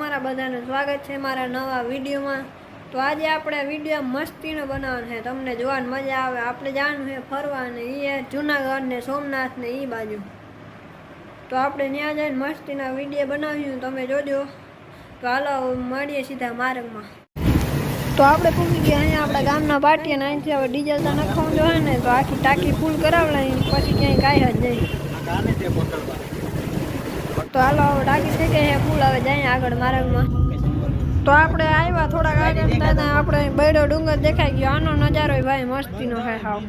તમારા બધાનું સ્વાગત છે મારા નવા વિડીયોમાં। તો આજે આપણે વિડીયો મસ્તીનો બનાવવાનો છે, તમને જોવાની મજા આવે। આપણે જવાનું છે ફરવા ને એ જૂનાગઢ ને સોમનાથ ને એ બાજુ। તો આપણે ત્યાં જઈને મસ્તીના વિડીયો બનાવીશું, તમે જોજો। તો હાલો મળીએ સીધા માર્ગમાં। તો આપણે પૂછી ગયા અહીંયા આપણા ગામના પાટીએ ને અહીંથી હવે ડીઝલ તો નખાવું જોઈએ ને, તો આખી ટાંકી ફૂલ કરાવલાય પછી ક્યાંય કાંઈ જ નહીં। તો હાલો ટાંકી થઈ ગઈ ફૂલ, હવે જાય આગળ માર્ગમાં। તો આપણે આવ્યા થોડાક આગળ ત્યાં આપણે બૈડો ડુંગર દેખાઈ ગયો। આનો નજારો ભાઈ મસ્તીનો છે હાવ।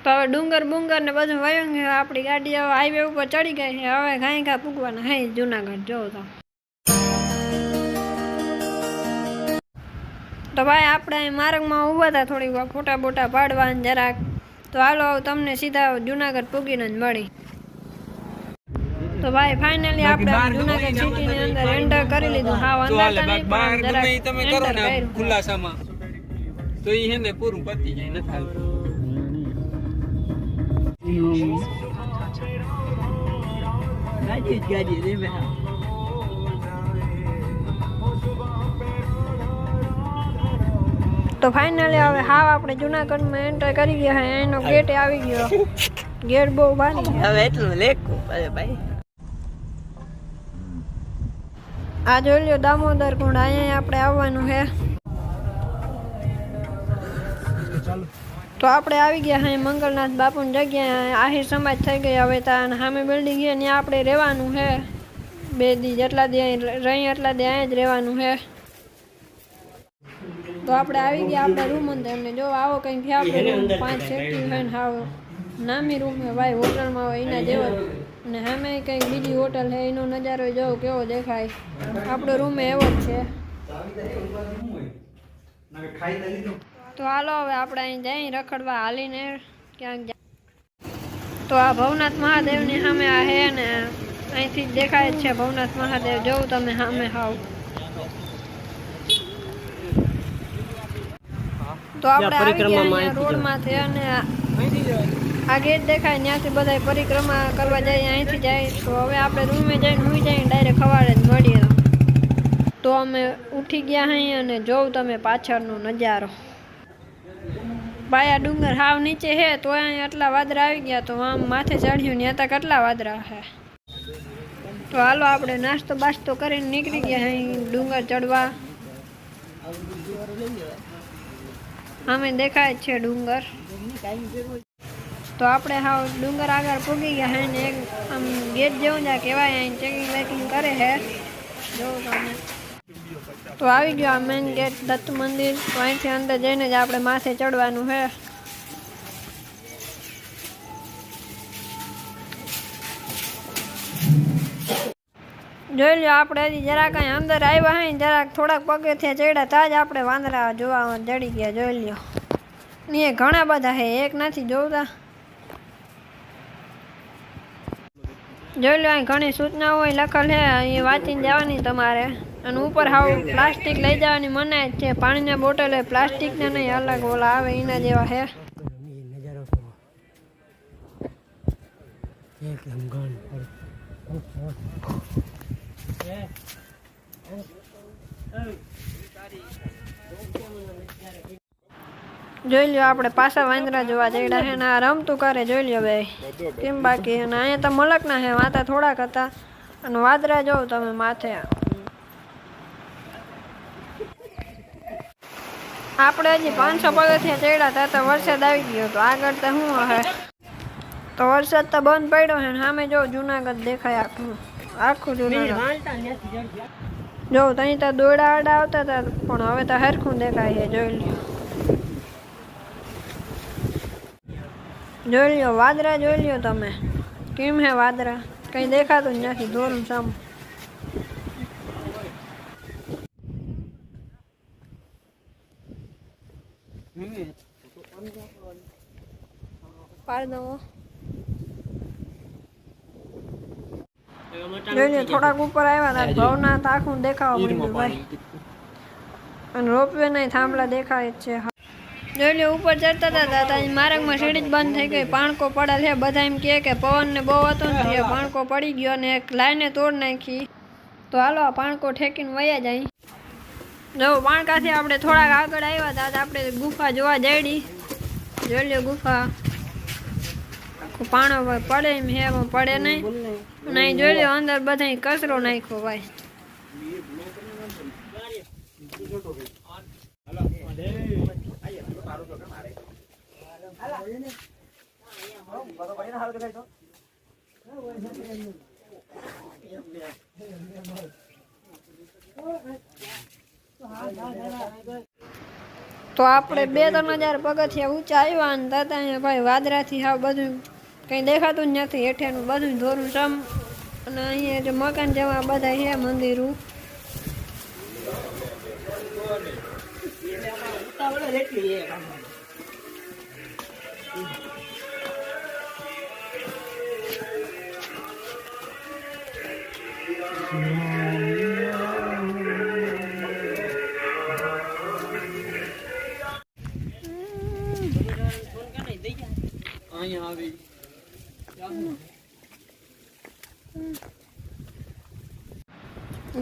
તો હવે ડુંગર બુંગર ને બધું વયું ગયું, આપણી ગાડી હવે હાઈવે ઉપર ચડી ગઈ છે। હવે ઘાઈ ઘા પૂગવાના હે જુનાગઢ જોવો તો ભાઈ આપણે અહીં માર્ગમાં ઊભા હતા થોડીક ફોટા બોટા પાડવા જરાક। તો હાલો તમને સીધા જુનાગઢ પૂગીને જ મળી। તો ભાઈ ફાઇનલી આપણે જુનાગઢ સિટીની અંદર એન્ટર કરી લીધું। હા અંદર તમે કરો ને ખુલાસામાં તો ઈ હે ને પૂરું પતી જાય ન થાય। ગાડી રે મે તો ફાઇનલી હવે હાવ આપણે જુનાગઢમાં એન્ટર કરી ગયા હે। એનો ગેટ આવી ગયો, ગેટ બહુ બાંધી હવે એટલું લેખું અરે ભાઈ। આ જોઈ લ્યો દામોદર કુંડ, અહીંયા આપણે આવવાનું છે। તો આપણે આવી ગયા હે મંગલનાથ બાપુની જગ્યાએ। આહિર સમાજ થઈ ગઈ હવે ત્યાં સામે બિલ્ડિંગ છે ત્યાં આપણે રહેવાનું છે 2 દી, જેટલા દી અહીં રહી એટલા દી અહીંયા જ રહેવાનું છે। તો આપણે આવી ગયા આપણા રૂમ અંદર, એમને જો આવો કંઈક છે આપણે રૂમ 5 સેફટી છે ને હાવ નામી રૂમ છે ભાઈ, હોટલમાં હોય એના જેવો। અને સામે કંઈક બીજી હોટલ છે, એનો નજારો જોવો કેવો દેખાય। આપણો રૂમ એવો જ છે। તો હાલો હવે આપણે અહીં જઈ રખડવા હાલીને ક્યાંક જાય। તો આ ભવનાથ મહાદેવની સામે આ હે ને અહીંથી જ દેખાય જ છે ભવનાથ મહાદેવ, જોવું તમે સામે હાવ। તો આપણે આવી ગયા રોડમાંથી અને આ ગેટ દેખાય ત્યાંથી બધા પરિક્રમા કરવા જાય, અહીંથી જાય। તો હવે આપણે રૂમે જઈને હુઈ જઈને ડાયરેક્ટ સવારે જ મળીએ। તો અમે ઉઠી ગયા અહીં અને જોઉં તમે પાછળનો નજારો ભાઈ। આ ડુંગર હાવ નીચે છે તો અહીં આટલા વાદળા આવી ગયા, તો આમ માથે ચડ્યું ત્યાં તક કેટલા વાદળા છે। તો હાલો આપણે નાસ્તો બાસ્તો કરીને નીકળી ગયા અહીં ડુંગર ચડવા। અમે દેખાય જ છે ડુંગર। તો આપણે હાવ ડુંગર આગળ પૂગી ગયા હે ને એક આમ ગેટ જેવું જ્યાં કહેવાય અહીં ચેકિંગ વેકિંગ કરે છે જોવું તમે। તો આવી ગયો આ મેઇન ગેટ દત્ત મંદિર। તો અહીંથી અંદર જઈને જ આપણે માથે ચડવાનું છે। જોઈ લો આપણે હજી જરાક અહીં અંદર આવ્યા હોય જરાક થોડાક પગથિયા ચડ્યા ત્યાં જ આપણે વાંદરા જોવા ચડી ગયા। જોઈ લો ને ઘણા બધા છે, એક નથી જોતા। જોઈ લો અહીં ઘણી સૂચનાઓ લખેલ છે, અહીં વાંચીને જવાની તમારે। અને ઉપર હાવ પ્લાસ્ટિક લઈ જવાની મનાય છે, પાણીના બોટલ હોય પ્લાસ્ટિકના નહીં, અલગ ઓલા આવે એના જેવા છે। જોઈ લ્યો આપણે પાછા વાંદરા જોવા જઈડા છે ને આ રમતું કરે જોઈ લ્યો ભાઈ કેમ બાકી। અને અહીંયા તો મલકના છે, વાતા થોડાક હતા અને વાદરા જોવ તમે માથે। આપણે હજી 500 પગથિયા ચડ્યા હતા તો વરસાદ આવી ગયો। તો આગળ તો શું હે, તો વરસાદ તો બંધ પડ્યો છે ને સામે જો જુનાગઢ દેખાય આખું આખું જુનાગઢ। જો તહીં તો દોડા આડા આવતા હતા પણ હવે તો હરખું દેખાય છે જોઈ લ્યો. જોઈ લ્યો વાદરા જોઈ લ્યો તમે કેમ હે વાદરા કઈ દેખાતું જ નથી ધોરું સામ. પાડ દો જોઈ લ્યો થોડાક ઉપર આવ્યા હતા ભવનાથ આખું દેખાવા માંડ્યું ભાઈ અને રોપવે નહીં થાંભલા દેખાય જ છે. જોઈ લ્યો ઉપર ચડતા હતા ત્યાં માર્ગમાં સીડી જ બંધ થઈ ગઈ પાણકો પડેલ છે બધા એમ કે પવન ને બહુ હતો ને એ પાણકો પડી ગયો ને એક લાઈને તોડ નાખી તો હાલો આ પાણકો ઠેકીને વયા જાય. જો પાણકાથી આપણે થોડાક આગળ આવ્યા હતા આપણે ગુફા જોવા જઈડી. જોઈ લ્યો ગુફા પાણો પડે એમ હે પડે નહીં જોઈ લ્યો અંદર બધા કચરો નાખ્યો ભાઈ. તો આપણે 2-3 હજાર પગથિયા ઊંચા આવ્યા અને દાદા અહીંયા ભાઈ વાદરાથી હાવ બધું કંઈ દેખાતું જ નથી હેઠેનું બધું ધોરું સમ અને અહીંયા જે મકાન જેવા બધા છે મંદિરું.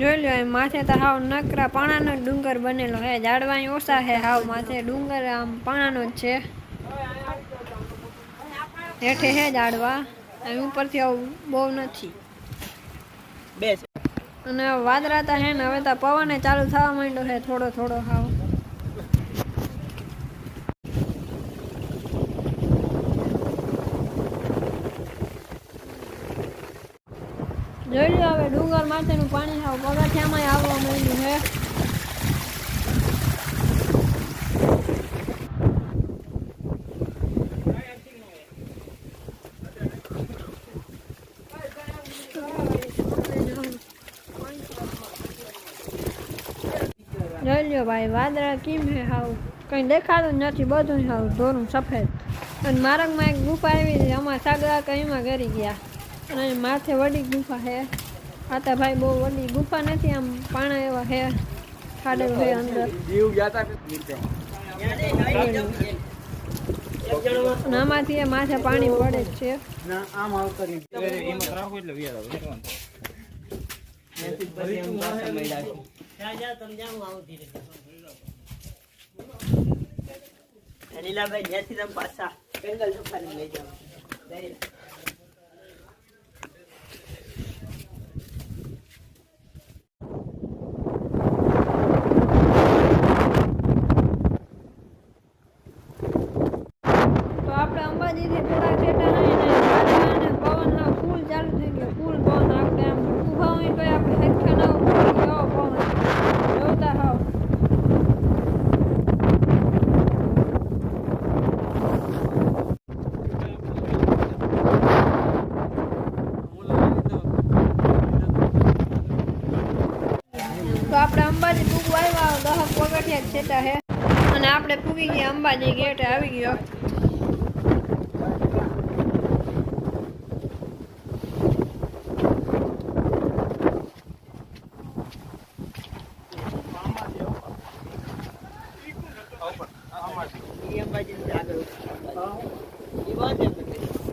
જોઈ લો માથે તો હાવ નકરા પાણાનો જ ડુંગર બનેલો હે ઝાડવા ઓછા હે હાવ માથે ડુંગર આમ પાણાનો જ છે હેઠે હે ઝાડવા ઉપરથી આવું બહુ નથી. અને વાદળા તા હે ને હવે તો પવન ચાલુ થવા માંડ્યો હે થોડો થોડો હાવ. જોઈ લો હવે ડુંગર માથેનું પાણી હાવ પગથિયામાં આવવા માંડ્યું હે. જોઈ લો ભાઈ વાદળા કેમ હે હાવ કઈ દેખાતું જ નથી બધું હાવ ધોરું સફેદ. અને માર્ગમાં એક ગુફા આવી અમારા સાગરા કઈમાં ગરી ગયા અને માથે વડી ગુફા હે. આ તો ભાઈ બહુ વડી ગુફા નથી આમ પાણા એવા હે ખાડેલું હે અંદર. આમાંથી એ માથે પાણી પડે જ છે. પાછા જંગલ સફારી લઈ જાવ. અંબાજીથી થોડા છેટા નહીં ને પવન હા ફૂલ ચાલુ થઈ ગયો ફૂલ પવન આપણે આમ ઊભા હોય તો આપણે હરખા ના ઉભા કેવો પવન જોતા હાવ. તો આપણે અંબાજી પૂગવા આવ્યા 10 પગથિયા છેટા હે અને આપણે પૂગી ગયા અંબાજી ગેટ આવી ગયો.